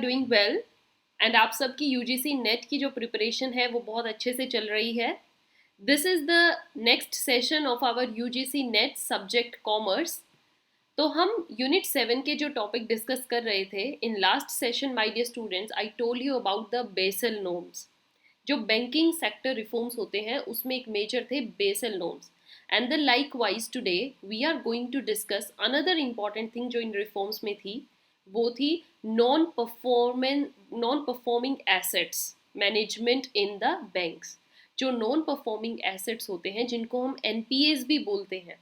Doing well and आप सबकी UGC net की जो प्रिपरेशन है वो बहुत अच्छे से चल रही है. This is the next session of our UGC NET subject commerce. तो हम यूनिट 7 के जो टॉपिक डिस्कस कर रहे थे in last session my dear students, I told you about the Basel norms. जो बैंकिंग सेक्टर रिफॉर्म्स होते हैं उसमें एक मेजर थे Basel norms. And the likewise today we are going to discuss another important thing जो इन reforms में थी. वो थी non performing assets management in the banks. जो नॉन परफॉर्मिंग एसेट्स होते हैं जिनको हम एनपीएस भी बोलते हैं,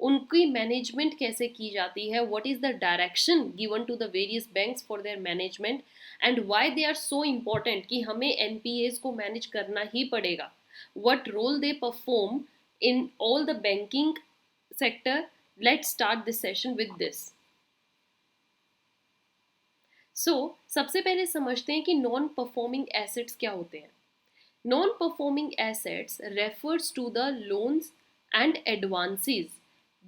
उनकी मैनेजमेंट कैसे की जाती है, what is the direction given to the various banks for their management and why they are so important कि हमें एनपीएस को मैनेज करना ही पड़ेगा, what role they perform in all the banking sector. Let's start this session with this. सबसे पहले समझते हैं कि नॉन परफॉर्मिंग एसेट्स क्या होते हैं. Non performing assets refers to the loans and advances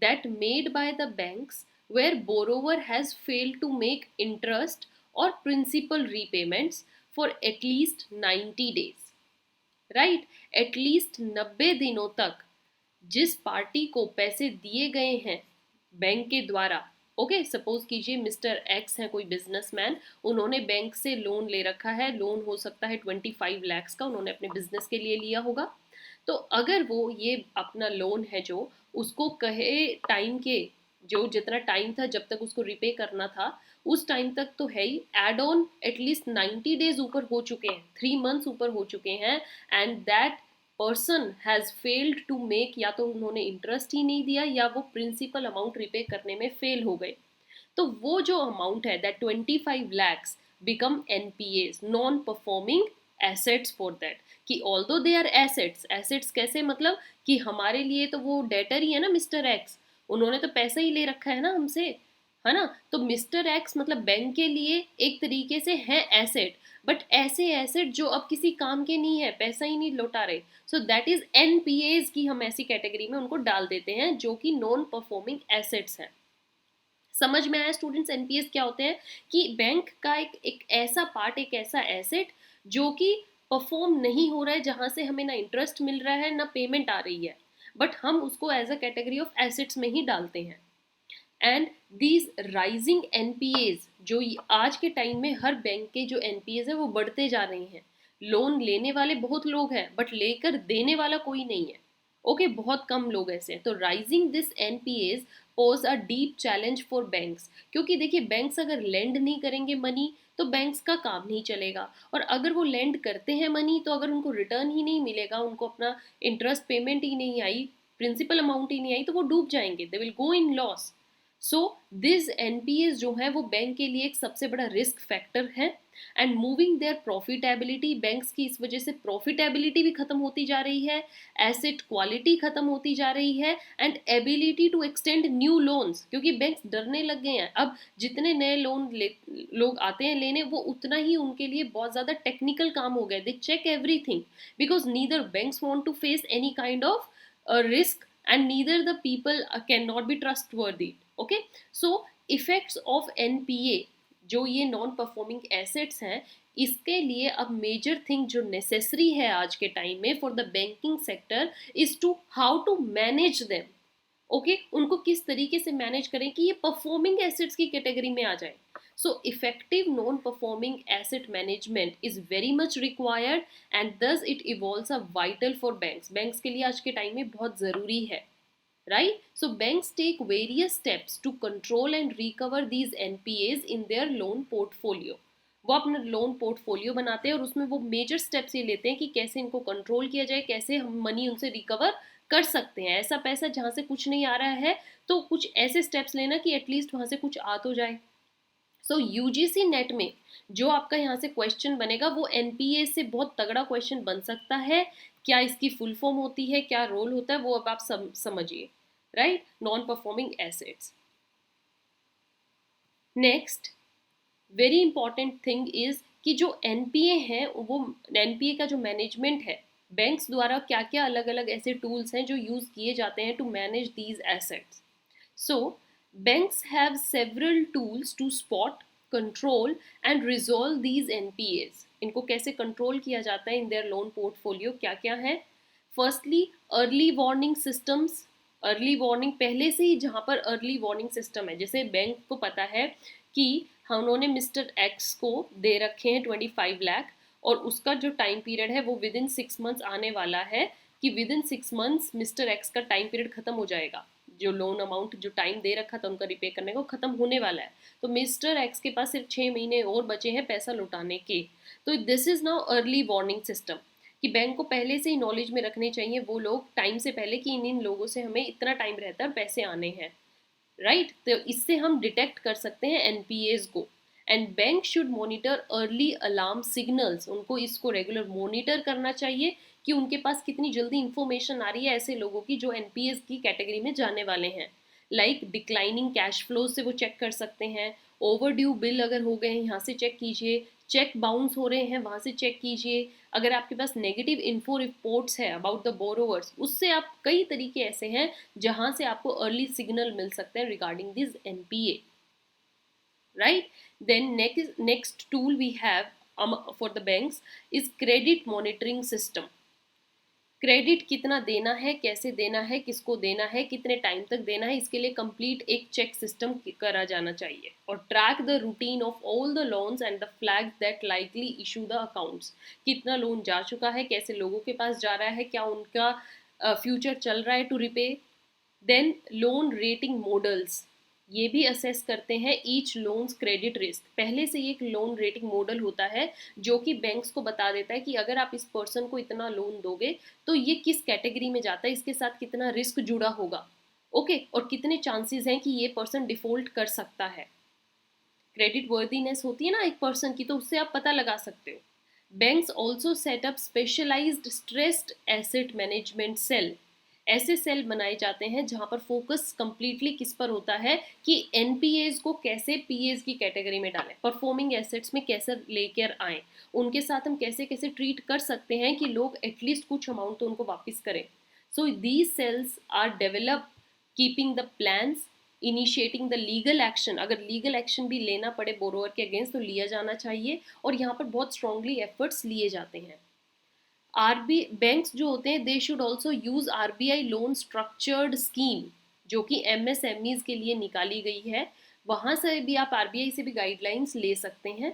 that made by the banks where borrower has failed to make interest or principal repayments for at least 90 days. Right? At least 90 दिनों तक जिस party को पैसे दिए गए हैं bank के द्वारा, ओके सपोज कीजिए मिस्टर एक्स है कोई बिजनेसमैन, उन्होंने बैंक से लोन ले रखा है. लोन हो सकता है 25 lakhs का, उन्होंने अपने बिजनेस के लिए लिया होगा. तो अगर वो ये अपना लोन है जो उसको कहे टाइम के, जो जितना टाइम था जब तक उसको रिपे करना था उस टाइम तक तो है ही, एड ऑन एटलीस्ट 90 days ऊपर हो चुके हैं, 3 months ऊपर हो चुके हैं, and that person has failed to make, या तो उन्होंने इंटरेस्ट ही नहीं दिया या वो प्रिंसिपल अमाउंट रिपे करने में फेल हो गए, तो वो जो अमाउंट है that 25 lakhs become NPS, non performing assets for that. कि although they are assets, assets कैसे मतलब कि हमारे लिए तो वो डेटर ही है ना मिस्टर एक्स, उन्होंने तो पैसा ही ले रखा है ना हमसे, है ना. तो मिस्टर एक्स मतलब बैंक के लिए एक तरीके से है एसेट, बट ऐसे एसेट जो अब किसी काम के नहीं है, पैसा ही नहीं लौटा रहे, सो दैट इज एनपीएस की हम ऐसी कैटेगरी में उनको डाल देते हैं जो कि नॉन परफॉर्मिंग एसेट्स हैं. समझ में आया स्टूडेंट्स एनपीएस क्या होते हैं? कि बैंक का एक ऐसा पार्ट, एक ऐसा एसेट जो कि परफॉर्म नहीं हो रहा है, जहां से हमें ना इंटरेस्ट मिल रहा है ना पेमेंट आ रही है, बट हम उसको as a category of assets में ही डालते हैं. एंड दीज राइजिंग एनपीएज जो आज के टाइम में हर बैंक के जो एनपीएज है वो बढ़ते जा रहे हैं. लोन लेने वाले बहुत लोग हैं बट लेकर देने वाला कोई नहीं है. ओके बहुत कम लोग ऐसे हैं. तो rising this NPAs pose a deep challenge for banks, क्योंकि देखिए बैंक्स अगर लेंड नहीं करेंगे मनी तो बैंक्स का काम नहीं चलेगा, और अगर वो लेंड करते हैं मनी तो अगर उनको रिटर्न ही नहीं मिलेगा, उनको अपना इंटरेस्ट पेमेंट ही नहीं आई, प्रिंसिपल अमाउंट ही नहीं आई, तो वो डूब जाएंगे, they will go in loss. So this NPAs जो है वो बैंक के लिए एक सबसे बड़ा रिस्क फैक्टर है. And moving their profitability, banks की इस वजह से प्रॉफिटेबिलिटी भी खत्म होती जा रही है, एसेट क्वालिटी खत्म होती जा रही है, and ability to extend new loans, क्योंकि बैंक्स डरने लग गए हैं. अब जितने नए लोन लोग आते हैं लेने, वो उतना ही उनके लिए बहुत ज़्यादा टेक्निकल काम हो गया. They check everything because neither banks want to face any kind of risk and neither the people cannot be trustworthy. Okay, so effects of NPA जो ये नॉन परफॉर्मिंग एसेट्स हैं, इसके लिए अब मेजर थिंग जो नेसेसरी है आज के टाइम में for the banking sector is to how to manage them. Okay, उनको किस तरीके से मैनेज करें कि ये परफॉर्मिंग एसेट्स की कैटेगरी में आ जाए. So effective non-performing asset management is very much required and thus it evolves a vital for banks. Banks के लिए आज के टाइम में बहुत ज़रूरी है, right? So banks take various steps to control and recover these NPAs in their loan portfolio. वो अपना लोन पोर्टफोलियो बनाते हैं और उसमें वो मेजर स्टेप्स ये लेते हैं कि कैसे इनको कंट्रोल किया जाए, कैसे हम मनी उनसे रिकवर कर सकते हैं. ऐसा पैसा जहाँ से कुछ नहीं आ रहा है तो कुछ ऐसे स्टेप्स लेना कि एटलीस्ट वहाँ से कुछ आ तो जाए. सो यूजीसी नेट में जो आपका यहाँ से क्वेश्चन बनेगा वो एनपीए से बहुत तगड़ा क्वेश्चन बन सकता है. क्या इसकी फुल फॉर्म होती है, क्या रोल होता है, वो अब आप समझिए. Right, non performing assets. Next very important thing is कि जो एनपीए है वो एनपीए का जो मैनेजमेंट है, बैंक्स द्वारा क्या क्या अलग अलग ऐसे टूल्स हैं जो यूज किए जाते हैं to manage these assets. So banks have several tools to spot, control and resolve these NPAs? इनको कैसे कंट्रोल किया जाता है इन देयर लोन पोर्टफोलियो, क्या क्या है? Firstly, early warning systems. Early warning पहले से ही, जहाँ पर अर्ली वार्निंग सिस्टम है, जैसे बैंक को पता है कि उन्होंने मिस्टर एक्स को दे रखे हैं 25 लाख और उसका जो टाइम पीरियड है वो विद इन 6 मंथ्स आने वाला है, कि with in 6 months mister x का टाइम पीरियड खत्म हो जाएगा, जो लोन अमाउंट जो टाइम दे रखा था उनका रिपे करने को खत्म होने वाला है, तो मिस्टर एक्स के पास सिर्फ 6 महीने और बचे हैं पैसा लौटाने के. तो this is now early warning system, कि बैंक को पहले से ही नॉलेज में रखने चाहिए वो लोग टाइम से पहले कि इन लोगों से हमें इतना टाइम रहता है पैसे आने हैं, राइट? तो इससे हम डिटेक्ट कर सकते हैं एनपीएस को. And bank should monitor early alarm signals, उनको इसको रेगुलर मॉनिटर करना चाहिए कि उनके पास कितनी जल्दी इंफॉर्मेशन आ रही है ऐसे लोगों की जो एनपीएस की कैटेगरी में जाने वाले हैं. लाइक डिक्लाइनिंग कैश फ्लो से वो चेक कर सकते हैं, ओवर ड्यू बिल अगर हो गए हैं यहाँ से चेक कीजिए, चेक बाउंस हो रहे हैं वहाँ से चेक कीजिए, अगर आपके पास नेगेटिव इन्फो रिपोर्ट्स है अबाउट द बोरोवर्स, उससे आप, कई तरीके ऐसे हैं जहाँ से आपको अर्ली सिग्नल मिल सकते हैं regarding this NPA, right? Then next tool we have for the banks is credit monitoring system. Credit कितना देना है, कैसे देना है, किसको देना है, कितने टाइम तक देना है, इसके लिए कंप्लीट एक चेक सिस्टम करा जाना चाहिए. और track the routine of all the loans and the flags that likely issue the accounts. कितना लोन जा चुका है, कैसे लोगों के पास जा रहा है, क्या उनका फ्यूचर चल रहा है to repay. Then loan rating models, ये भी असेस करते हैं ईच लोन्स क्रेडिट रिस्क. पहले से एक लोन रेटिंग मॉडल होता है जो कि बैंक्स को बता देता है कि अगर आप इस पर्सन को इतना लोन दोगे तो ये किस कैटेगरी में जाता है, इसके साथ कितना रिस्क जुड़ा होगा, ओके, और कितने चांसेस हैं कि ये पर्सन डिफॉल्ट कर सकता है. क्रेडिट वर्दीनेस होती है ना एक पर्सन की, तो उससे आप पता लगा सकते हो. Banks also set up specialized stressed asset management cell. ऐसे सेल बनाए जाते हैं जहां पर फोकस कंप्लीटली किस पर होता है कि एनपीएस को कैसे पीएस की कैटेगरी में डालें, परफॉर्मिंग एसेट्स में कैसे लेकर आएं, उनके साथ हम कैसे कैसे ट्रीट कर सकते हैं कि लोग एटलीस्ट कुछ अमाउंट तो उनको वापस करें. So these cells are develop keeping the plans, initiating the legal action. अगर लीगल एक्शन भी लेना पड़े बोरोवर के अगेंस्ट तो लिया जाना चाहिए, और यहाँ पर बहुत स्ट्रांगली एफर्ट्स लिए जाते हैं. आरबी बैंक्स जो होते हैं they should also use RBI loan structured scheme, जो कि एमएसएमईज के लिए निकाली गई है. वहां से भी आप आरबीआई से भी गाइडलाइंस ले सकते हैं.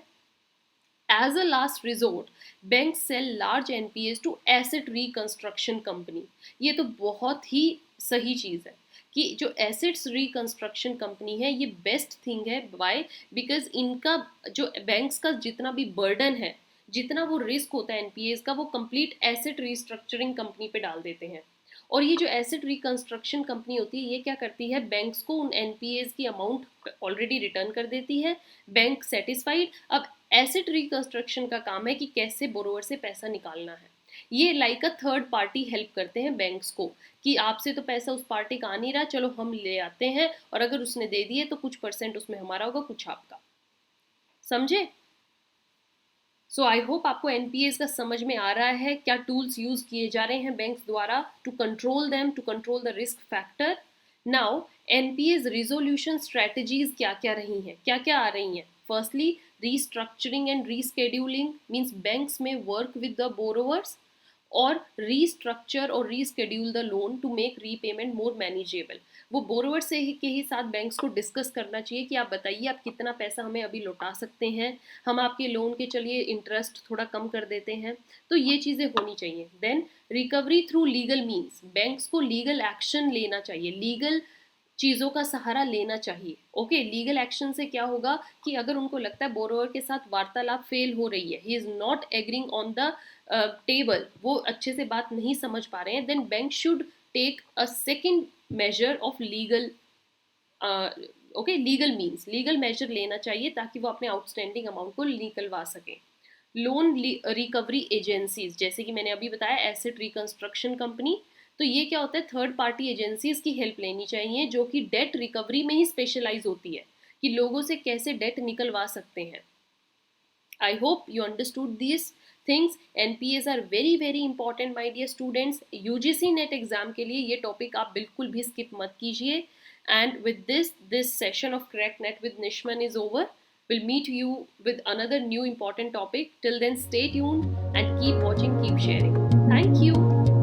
As a last resort bank sell large NPAs to asset reconstruction company. ये तो बहुत ही सही चीज़ है कि जो एसेट्स रिकंस्ट्रक्शन कंपनी है ये बेस्ट थिंग है. वाई? बिकॉज इनका जो बैंक्स का जितना भी बर्डन है, जितना वो रिस्क होता है एनपीएस का, वो कंप्लीट एसेट रिस्ट्रक्चरिंग कंपनी पे डाल देते हैं. और ये जो एसेट रिकंस्ट्रक्शन कंपनी होती है ये क्या करती है, बैंक्स को उन एनपीएस की अमाउंट ऑलरेडी रिटर्न कर देती है, बैंक सेटिस्फाइड. अब एसेट रिकंस्ट्रक्शन का काम है कि कैसे बोरोवर से पैसा निकालना है. ये like a third party help करते हैं बैंक्स को कि आपसे तो पैसा उस पार्टी का आ नहीं रहा, चलो हम ले आते हैं, और अगर उसने दे दिए तो कुछ परसेंट उसमें हमारा होगा, कुछ आपका. समझे? सो आई होप आपको एनपीएस का समझ में आ रहा है, क्या टूल्स यूज किए जा रहे हैं बैंक्स द्वारा to control them, to control the risk factor. Now NPAs resolution strategies क्या क्या रही हैं, क्या क्या आ रही हैं. Firstly, restructuring and rescheduling means banks में वर्क विद द बोरोवर्स और रीस्ट्रक्चर और reschedule the loan to make repayment more manageable. वो बोरोवर से ही के ही साथ बैंक्स को डिस्कस करना चाहिए कि आप बताइए आप कितना पैसा हमें अभी लौटा सकते हैं, हम आपके लोन के चलिए इंटरेस्ट थोड़ा कम कर देते हैं. तो ये चीज़ें होनी चाहिए. Then recovery through legal means, banks को लीगल एक्शन लेना चाहिए, लीगल चीज़ों का सहारा लेना चाहिए. ओके, लीगल एक्शन से क्या होगा कि अगर उनको लगता है बोरोवर के साथ वार्तालाप फेल हो रही है, he is not agreeing on the table, वो अच्छे से बात नहीं समझ पा रहे हैं, then bank should take a second measure of legal legal means, legal measure लेना चाहिए ताकि वो अपने आउटस्टैंडिंग अमाउंट को निकलवा सकें. लोन रिकवरी एजेंसीज, जैसे कि मैंने अभी बताया एसेट रिकंस्ट्रक्शन कंपनी, तो ये क्या होता है, थर्ड पार्टी एजेंसीज की हेल्प लेनी चाहिए जो कि डेट रिकवरी में ही स्पेशलाइज होती है कि लोगों से कैसे डेट निकलवा सकते हैं. I hope you understood these things. NPAs are very very important my dear students. UGC net exam के लिए ये टॉपिक आप बिल्कुल भी स्किप मत कीजिए. And with this session of Crack Net with Nishman is over. We'll meet you with another new important topic. Till then, stay tuned and keep watching, keep sharing. Thank you.